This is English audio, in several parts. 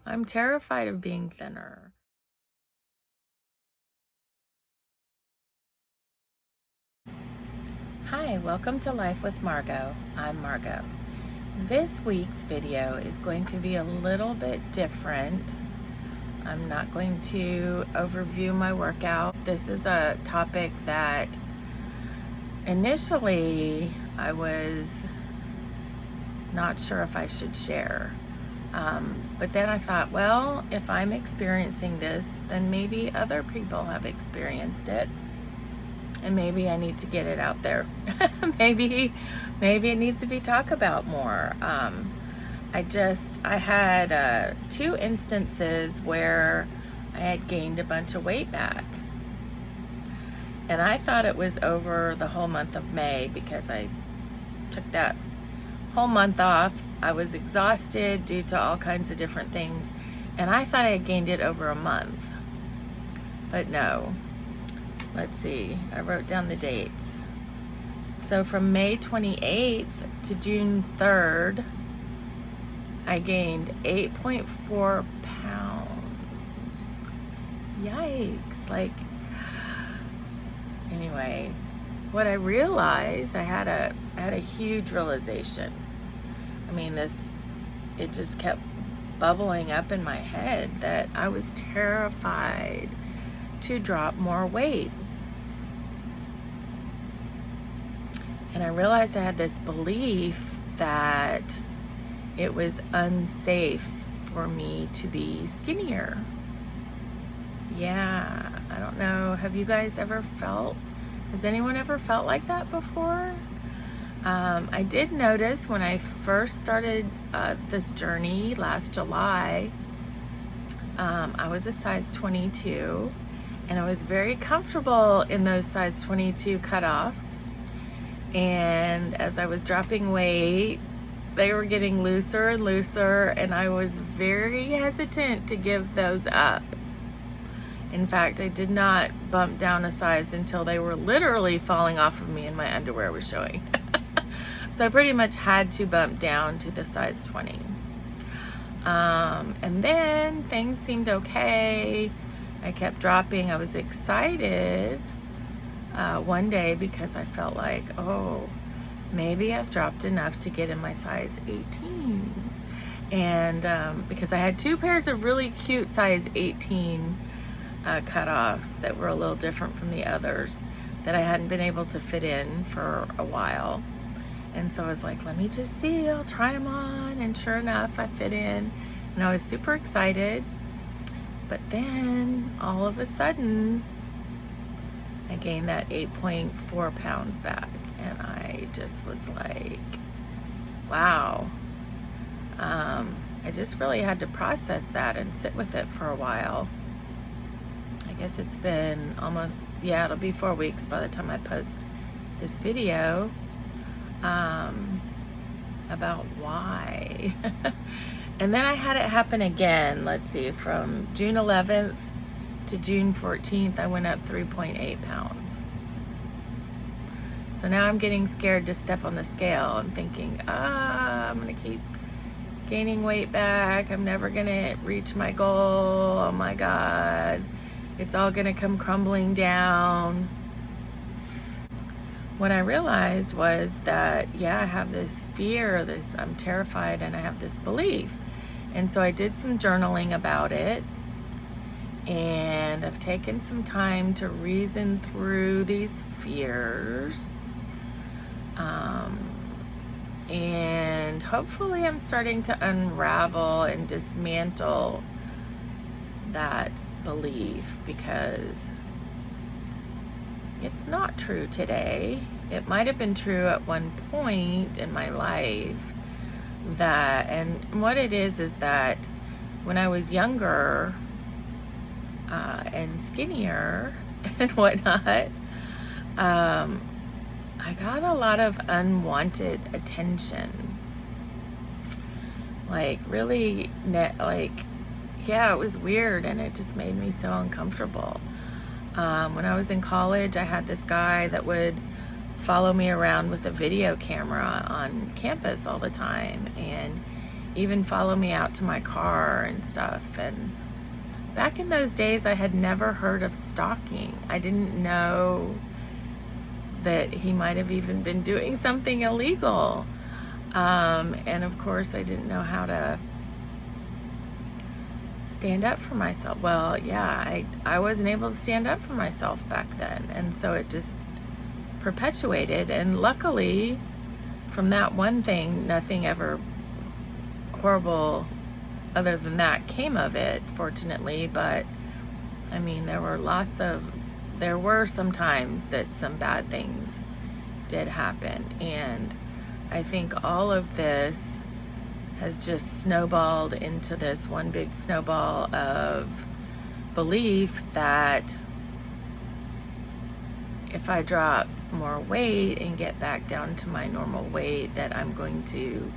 I'm terrified of being thinner. Hi, welcome to Life with Margot. I'm Margot. This week's video is going to be a little bit different. I'm not going to overview my workout. This is a topic that initially I was not sure if I should share. But then I thought, well, if I'm experiencing this, then maybe other people have experienced it. And maybe I need to get it out there. maybe it needs to be talked about more. I had 2 instances where I had gained a bunch of weight back. And I thought it was over the whole month of May because I took that whole month off. I was exhausted due to all kinds of different things. And I thought I had gained it over a month. But no. Let's see, I wrote down the dates. So from May 28th to June 3rd, I gained 8.4 pounds. Yikes. Anyway, what I realized, I had a huge realization. I mean, it just kept bubbling up in my head that I was terrified to drop more weight. And I realized I had this belief that it was unsafe for me to be skinnier. Yeah, I don't know. Have you guys ever has anyone ever felt like that before? I did notice when I first started this journey last July, I was a size 22, and I was very comfortable in those size 22 cutoffs. And as I was dropping weight, they were getting looser and looser, and I was very hesitant to give those up. In fact, I did not bump down a size until they were literally falling off of me and my underwear was showing. So I pretty much had to bump down to the size 20. And then things seemed okay. I kept dropping. I was excited one day because I felt like, oh, maybe I've dropped enough to get in my size 18s. And because I had 2 pairs of really cute size 18 cutoffs that were a little different from the others that I hadn't been able to fit in for a while. And so I was like, let me just see, I'll try them on. And sure enough, I fit in. And I was super excited. But then all of a sudden, I gained that 8.4 pounds back. And I just was like, wow. I just really had to process that and sit with it for a while. I guess it's been almost, yeah, it'll be 4 weeks by the time I post this video about why. And then I had it happen again. Let's see, from June 11th to June 14th, I went up 3.8 pounds. So now I'm getting scared to step on the scale. I'm thinking, I'm gonna keep gaining weight back. I'm never gonna reach my goal. Oh my God. It's all gonna come crumbling down. What I realized was that, yeah, I have this fear, I'm terrified, and I have this belief. And so I did some journaling about it, and I've taken some time to reason through these fears. And hopefully I'm starting to unravel and dismantle that belief, because it's not true today. It might have been true at one point in my life, and what it is that when I was younger and skinnier and whatnot, I got a lot of unwanted attention. Really, yeah, it was weird, and it just made me so uncomfortable. When I was in college, I had this guy that would follow me around with a video camera on campus all the time, and even follow me out to my car and stuff. And back in those days, I had never heard of stalking. I didn't know that he might have even been doing something illegal. And of course, I didn't know how to stand up for myself. Well, yeah, I wasn't able to stand up for myself back then. And so it just perpetuated. And luckily, from that one thing, nothing ever horrible other than that came of it, fortunately. But I mean, there were some times that some bad things did happen. And I think all of this has just snowballed into this one big snowball of belief that if I drop more weight and get back down to my normal weight, that I'm going to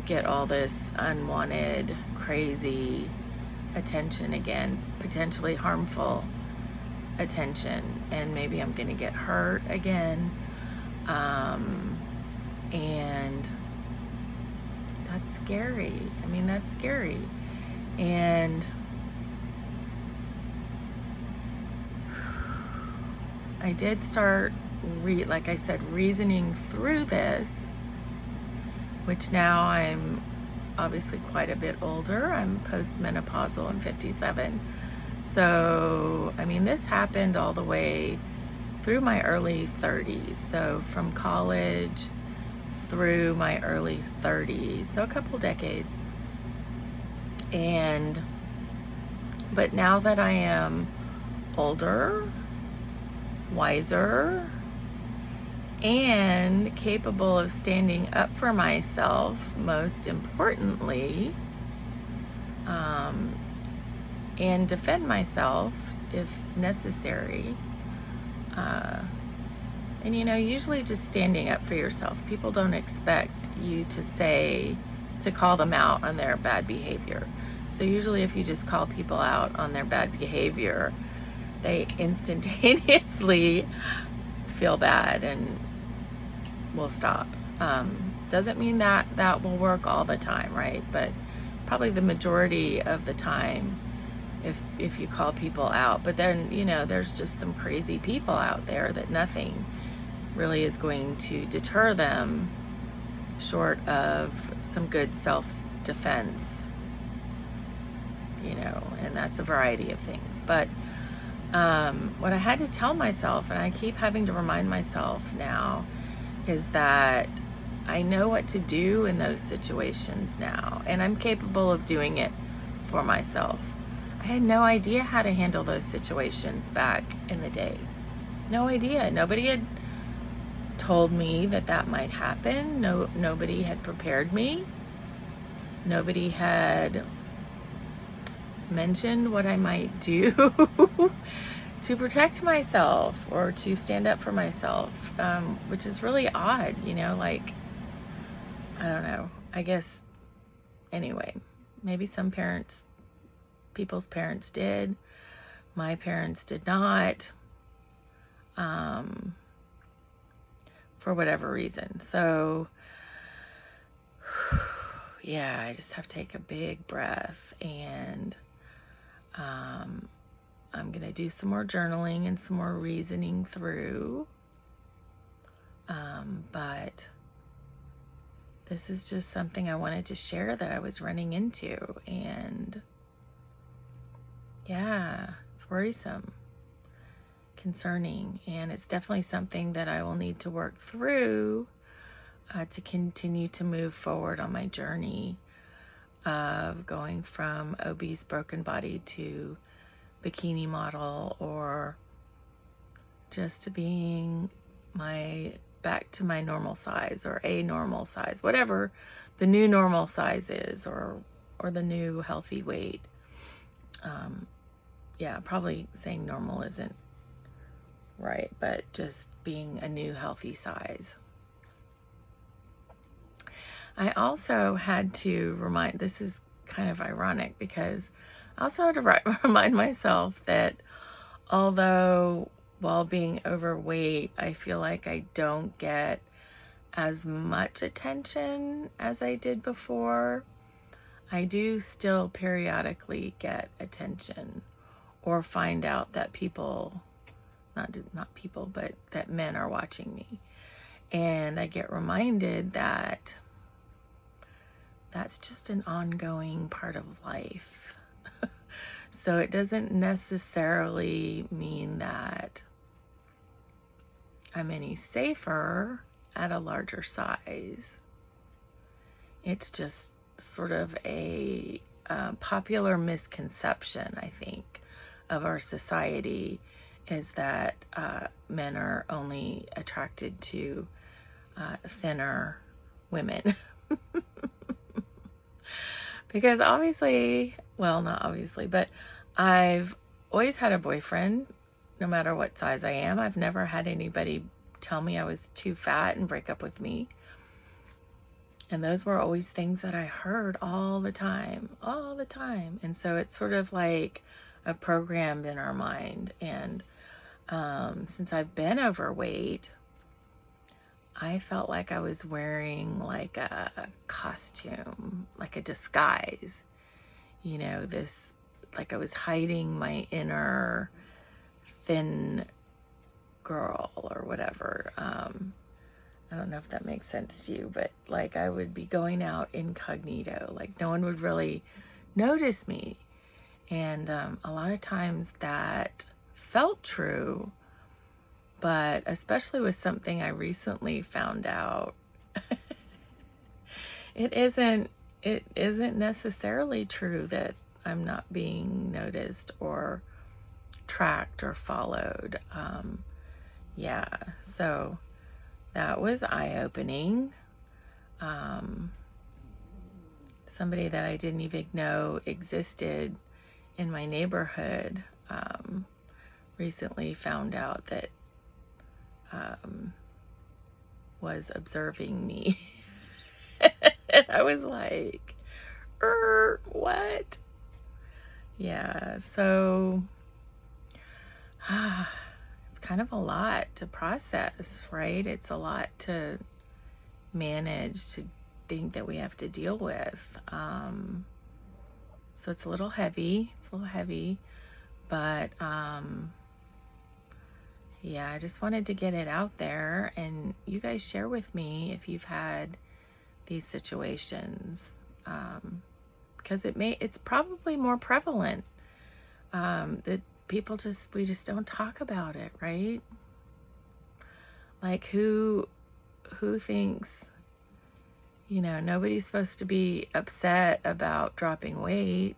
get all this unwanted, crazy attention again, potentially harmful attention, and maybe I'm going to get hurt again. And that's scary. I mean, that's scary. And I did start, like I said, reasoning through this, which now I'm obviously quite a bit older. I'm postmenopausal. I'm 57. So, I mean, this happened all the way through my early 30s. So from college through my early 30s. So a couple decades. But now that I am older, wiser, and capable of standing up for myself, most importantly, and defend myself if necessary. And usually just standing up for yourself. People don't expect you to call them out on their bad behavior. So usually if you just call people out on their bad behavior, they instantaneously feel bad and will stop. Doesn't mean that will work all the time, right? But probably the majority of the time, if you call people out. But then, there's just some crazy people out there that nothing really is going to deter them short of some good self-defense, and that's a variety of things. But what I had to tell myself, and I keep having to remind myself now, is that I know what to do in those situations now, and I'm capable of doing it for myself. I had no idea how to handle those situations back in the day. No idea. Nobody had told me that might happen. Nobody had prepared me. Nobody had mentioned what I might do to protect myself or to stand up for myself, which is really odd, like, I don't know. I guess, anyway, maybe some people's parents did. My parents did not, for whatever reason. So, yeah, I just have to take a big breath, and I'm going to do some more journaling and some more reasoning through. But this is just something I wanted to share that I was running into. And yeah, it's worrisome, concerning. And it's definitely something that I will need to work through to continue to move forward on my journey of going from obese, broken body to bikini model, or just to being back to my normal size, or a normal size, whatever the new normal size is, or the new healthy weight. Yeah, probably saying normal isn't right, but just being a new healthy size. I also had to this is kind of ironic, because I also had to remind myself that although while being overweight, I feel like I don't get as much attention as I did before. I do still periodically get attention or find out that people, not people, but that men are watching me. And I get reminded that that's just an ongoing part of life. So it doesn't necessarily mean that I'm any safer at a larger size. It's just sort of a popular misconception, I think, of our society is that men are only attracted to thinner women. Because obviously, well, not obviously, but I've always had a boyfriend, no matter what size I am. I've never had anybody tell me I was too fat and break up with me. And those were always things that I heard all the time. And so it's sort of like a programmed in our mind. And since I've been overweight, I felt like I was wearing like a costume, like a disguise, you know, this, like I was hiding my inner thin girl or whatever. I don't know if that makes sense to you, but like I would be going out incognito, like no one would really notice me. And a lot of times that felt true, but especially with something I recently found out, it isn't necessarily true that I'm not being noticed or tracked or followed. Yeah, so that was eye-opening. Somebody that I didn't even know existed in my neighborhood recently found out that was observing me. And I was like, what? Yeah, so it's kind of a lot to process, right? It's a lot to manage, to think that we have to deal with. So it's a little heavy. But yeah, I just wanted to get it out there, and you guys share with me if you've had these situations, because it's probably more prevalent that we just don't talk about it, right? Like who thinks, you know, nobody's supposed to be upset about dropping weight.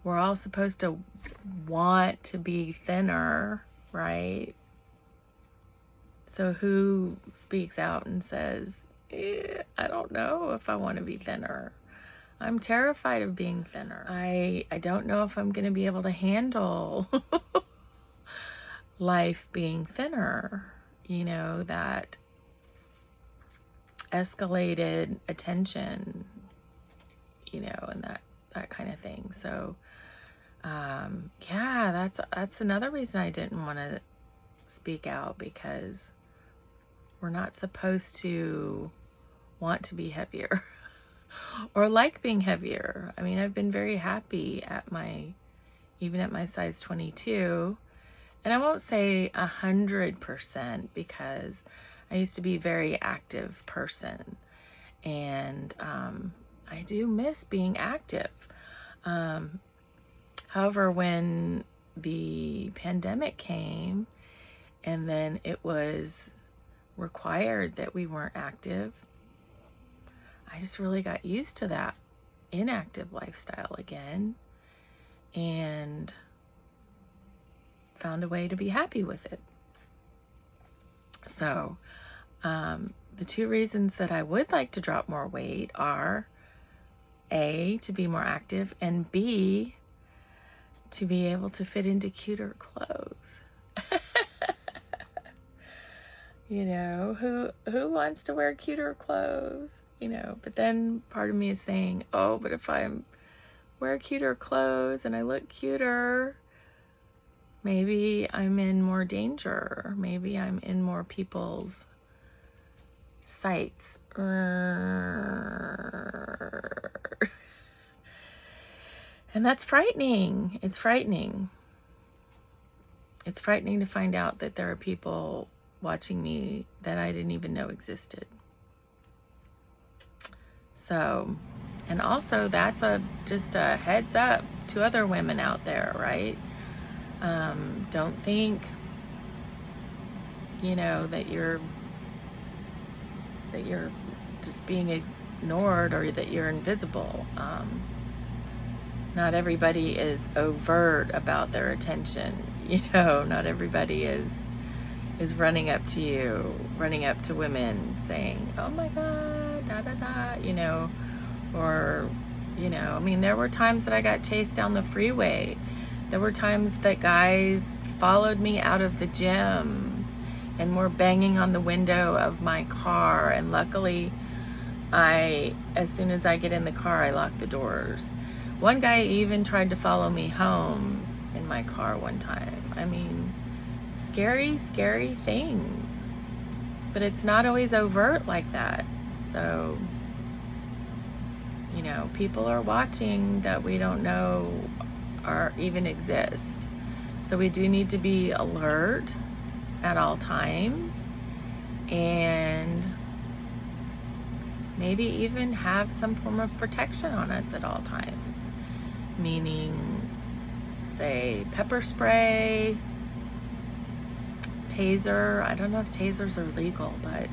We're all supposed to want to be thinner, right? So who speaks out and says, I don't know if I want to be thinner. I'm terrified of being thinner. I don't know if I'm going to be able to handle life being thinner. You know, that escalated attention, you know, and that kind of thing. So yeah, that's another reason I didn't want to speak out, because we're not supposed to want to be heavier or like being heavier. I mean, I've been very happy even at my size 22, and I won't say 100% because I used to be a very active person, and I do miss being active. However, when the pandemic came and then it was required that we weren't active, I just really got used to that inactive lifestyle again and found a way to be happy with it. So, the two reasons that I would like to drop more weight are A, to be more active, and B, to be able to fit into cuter clothes. You know, who wants to wear cuter clothes? You know, but then part of me is saying, oh, but if I wear cuter clothes and I look cuter, maybe I'm in more danger. Maybe I'm in more people's sites. And that's frightening. It's frightening. It's frightening to find out that there are people watching me that I didn't even know existed. So, and also that's just a heads up to other women out there, right? Don't think, that you're just being ignored or that you're invisible. Not everybody is overt about their attention. Not everybody is running up to you, running up to women saying, "Oh my God, da da da," or, I mean, there were times that I got chased down the freeway. There were times that guys followed me out of the gym and were banging on the window of my car. And luckily, as soon as I get in the car, I lock the doors. One guy even tried to follow me home in my car one time. I mean, scary, scary things. But it's not always overt like that. So, people are watching that we don't know or even exist. So we do need to be alert at all times, and maybe even have some form of protection on us at all times. Meaning, say, pepper spray, taser. I don't know if tasers are legal, but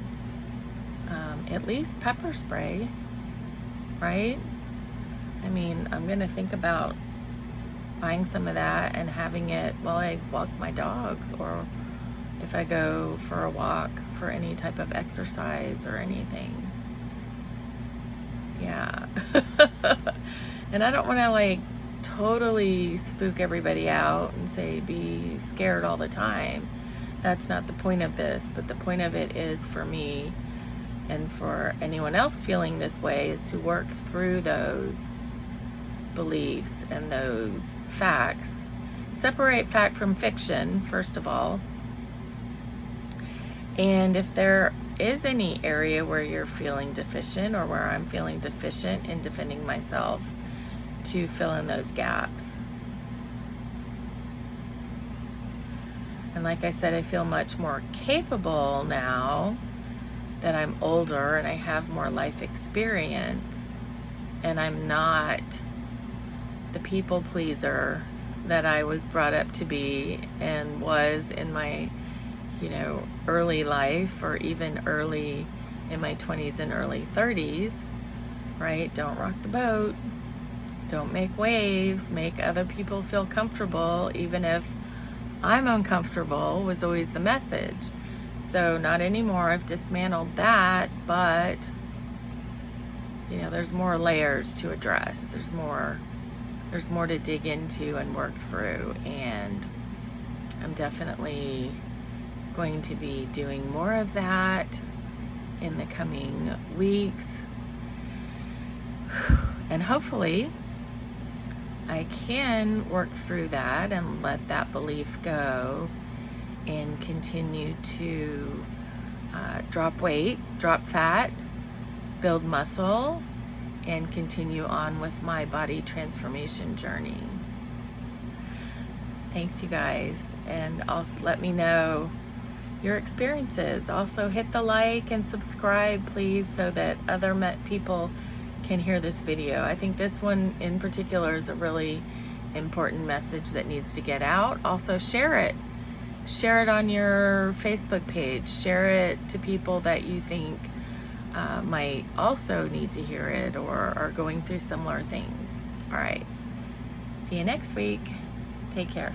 at least pepper spray, right? I mean, I'm going to think about buying some of that and having it while I walk my dogs, or if I go for a walk for any type of exercise or anything. Yeah. And I don't want to totally spook everybody out and say be scared all the time. That's not the point of this, but the point of it is for me and for anyone else feeling this way is to work through those beliefs and those facts. Separate fact from fiction, first of all. And if there is any area where you're feeling deficient or where I'm feeling deficient in defending myself, to fill in those gaps. And like I said, I feel much more capable now that I'm older and I have more life experience, and I'm not the people pleaser that I was brought up to be and was in my early life, or even early in my 20s and early 30s, right? Don't rock the boat. Don't make waves. Make other people feel comfortable, even if I'm uncomfortable, was always the message. So not anymore. I've dismantled that, but there's more layers to address. There's more to dig into and work through, and I'm definitely going to be doing more of that in the coming weeks. And hopefully I can work through that and let that belief go and continue to drop weight, drop fat, build muscle, and continue on with my body transformation journey. Thanks, you guys, and also let me know your experiences. Also hit the like and subscribe, please, so that other people can hear this video. I think this one in particular is a really important message that needs to get out. Also share it. Share it on your Facebook page. Share it to people that you think might also need to hear it or are going through similar things. All right. See you next week. Take care.